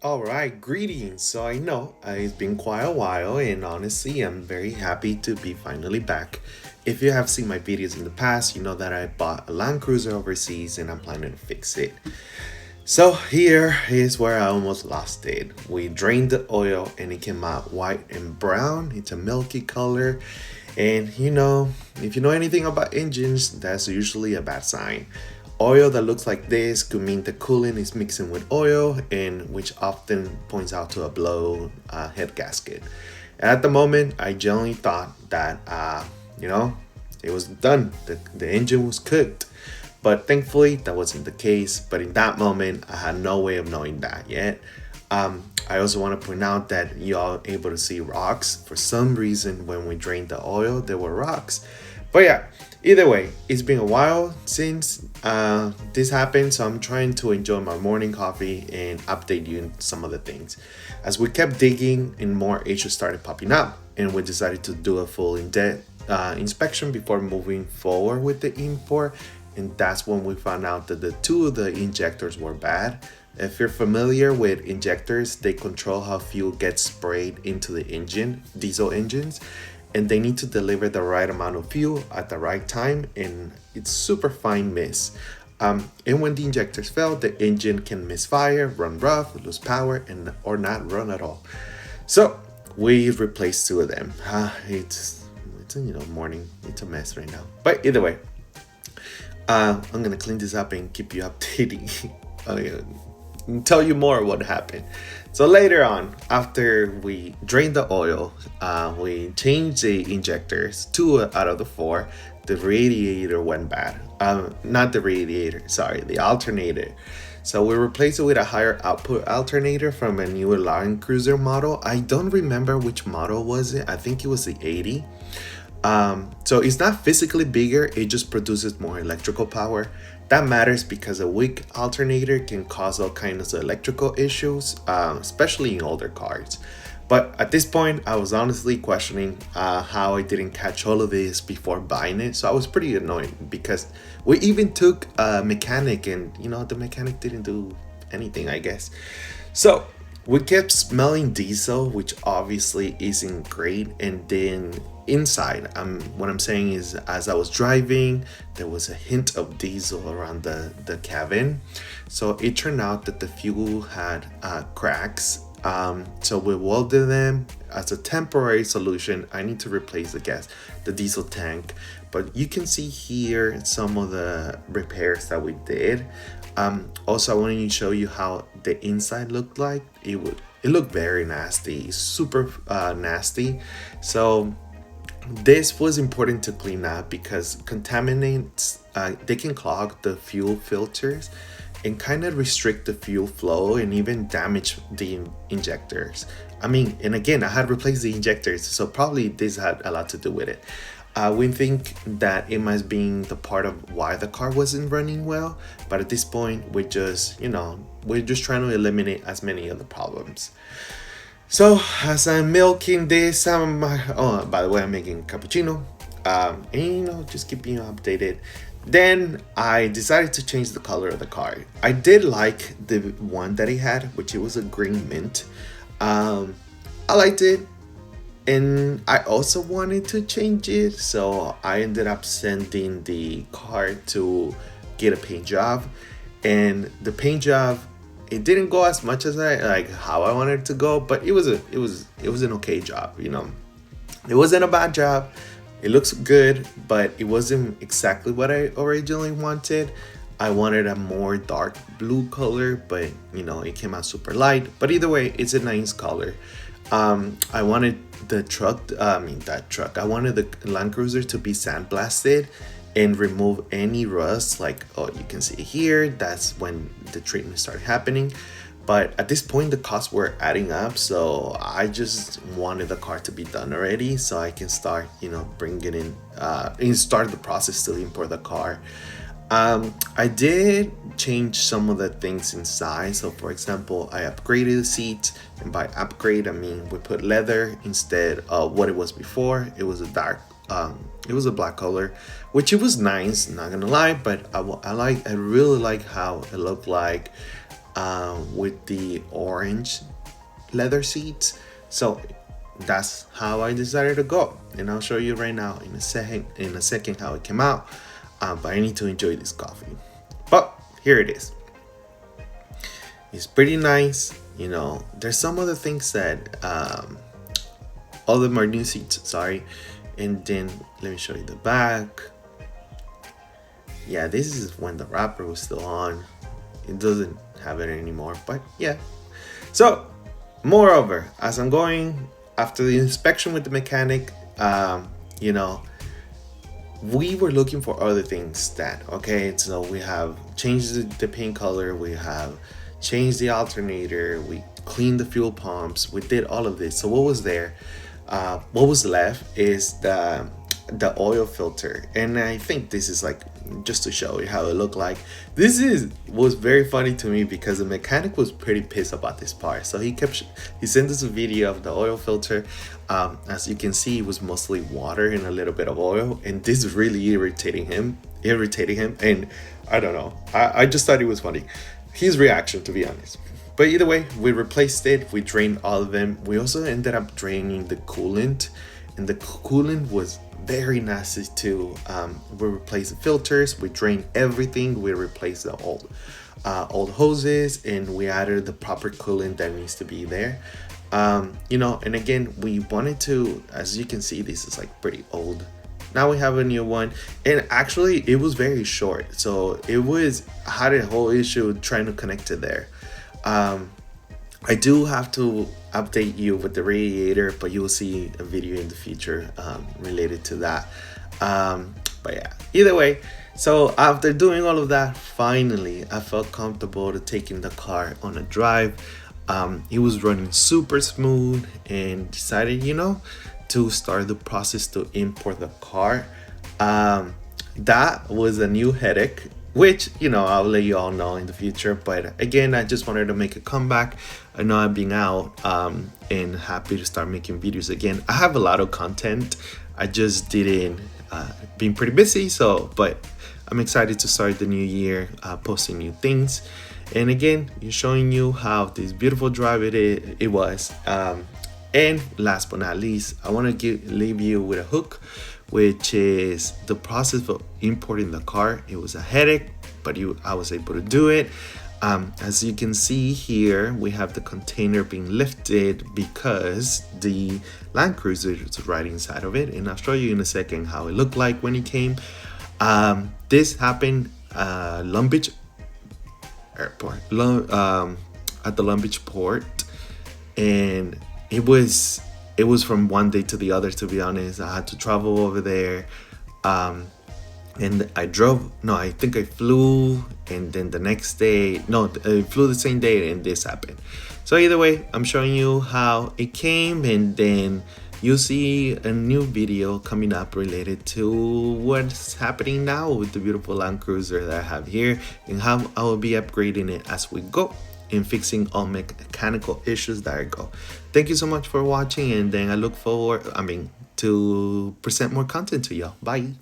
All right, greetings. So I know it's been quite a while, and honestly, I'm very happy to be finally back. If you have seen my videos in the past, you know that I bought a Land Cruiser overseas and I'm planning to fix it. So here is where I almost lost it. We drained the oil and it came out white and brown. It's a milky color. And if you know anything about engines, that's usually a bad sign. Oil that looks like this could mean the coolant is mixing with oil, and which often points out to a blown head gasket. And at the moment, I genuinely thought that it was done. The engine was cooked. But thankfully, that wasn't the case. But in that moment, I had no way of knowing that yet. I also want to point out that you are able to see rocks. For some reason, when we drained the oil, there were rocks. But yeah, either way, it's been a while since this happened, so I'm trying to enjoy my morning coffee and update you on some of the things. As we kept digging and more issues started popping up, and we decided to do a full in-depth inspection before moving forward with the import, and that's when we found out that the two of the injectors were bad. If you're familiar with injectors, they control how fuel gets sprayed into the engine, diesel engines, and they need to deliver the right amount of fuel at the right time, and it's super fine miss. And when the injectors fail, the engine can misfire, run rough, lose power, and or not run at all. So we replaced two of them. It's morning. It's a mess right now. But either way, I'm gonna clean this up and keep you updated. Tell you more what happened. So later on, after we drained the oil, we changed the injectors, two out of the four. The radiator went bad. Not the radiator, sorry, the alternator. So we replaced it with a higher output alternator from a newer Land Cruiser model. I don't remember which model was it. I think it was the 80. So it's not physically bigger, it just produces more electrical power. That matters because a weak alternator can cause all kinds of electrical issues, especially in older cars. But at this point, I was honestly questioning how I didn't catch all of this before buying it. So I was pretty annoyed because we even took a mechanic, and the mechanic didn't do anything, I guess. So we kept smelling diesel, which obviously isn't great. And then inside, what I'm saying is, as I was driving, there was a hint of diesel around the cabin. So it turned out that the fuel had cracks. So we welded them as a temporary solution. I need to replace the diesel tank. But you can see here some of the repairs that we did. Also, I wanted to show you how the inside looked like. It looked very nasty, super nasty. So this was important to clean up because contaminants, they can clog the fuel filters and kind of restrict the fuel flow and even damage the injectors. And again, I had replaced the injectors, so probably this had a lot to do with it. We think that it must be the part of why the car wasn't running well, but at this point, we're just trying to eliminate as many of the problems. So as I'm milking this, by the way, I'm making a cappuccino, and just keeping you updated. Then I decided to change the color of the car. I did like the one that he had, which it was a green mint. I liked it, and I also wanted to change it, so I ended up sending the car to get a paint job, and the paint job, it didn't go as much as how I wanted it to go, but it was an okay job. It wasn't a bad job. It looks good, but it wasn't exactly what I originally wanted. I wanted a more dark blue color, but it came out super light. But either way, it's a nice color. I wanted I wanted the Land Cruiser to be sandblasted and remove any rust. Like, you can see here, that's when the treatment started happening. But at this point, the costs were adding up, so I just wanted the car to be done already, so I can start, bringing in and start the process to import the car. I did change some of the things inside. So, for example, I upgraded the seats, and by upgrade, I mean we put leather instead of what it was before. It was a black color, which it was nice, not gonna lie, but I really like how it looked like. with the orange leather seats. So that's how I decided to go, and I'll show you right now in a second how it came out. But I need to enjoy this coffee. But here it is. It's pretty nice. You know, there's some other things that all of them are new seats, sorry. And then let me show you the back. Yeah, this is when the wrapper was still on. It doesn't have it anymore, but yeah. So moreover, as I'm going after the inspection with the mechanic, you know, we were looking for other things that, okay, so we have changed the paint color, we have changed the alternator, we cleaned the fuel pumps, we did all of this. So what was there? What was left is the oil filter, and I think this is like just to show you how it looked like. Was very funny to me because the mechanic was pretty pissed about this part, so he sent us a video of the oil filter. As you can see, it was mostly water and a little bit of oil, and this is really irritating him, and I don't know, I just thought it was funny, his reaction, to be honest. But either way, we replaced it, we drained all of them. We also ended up draining the coolant, and the coolant was very nasty too. We replaced the filters, we drained everything, we replaced the old hoses, and we added the proper coolant that needs to be there. You know, and again, we wanted to, as you can see, this is like pretty old. Now we have a new one, and actually it was very short, so I had a whole issue trying to connect it there. I do have to update you with the radiator, but you will see a video in the future related to that. But yeah, either way, so after doing all of that, finally I felt comfortable to taking the car on a drive. It was running super smooth, and decided, you know, to start the process to import the car. That was a new headache, which, you know, I'll let you all know in the future. But again, I just wanted to make a comeback. I know I've been out, and happy to start making videos again. I have a lot of content, I just didn't been pretty busy, so but I'm excited to start the new year, posting new things. And again, showing you how this beautiful drive it was. And last but not least, I want to leave you with a hook, which is the process of importing the car. It was a headache, but I was able to do it. As you can see here, we have the container being lifted because the Land Cruiser is right inside of it, and I'll show you in a second how it looked like when it came. This happened Long Beach Airport, at the Long Beach port, and it was from one day to the other, to be honest. I had to travel over there, and I think I flew, and then the next day, I flew the same day, and this happened. So either way, I'm showing you how it came, and then you'll see a new video coming up related to what's happening now with the beautiful Land Cruiser that I have here, and how I will be upgrading it as we go, and fixing all mechanical issues that I go. Thank you so much for watching, and then I look forward, to present more content to y'all. Bye.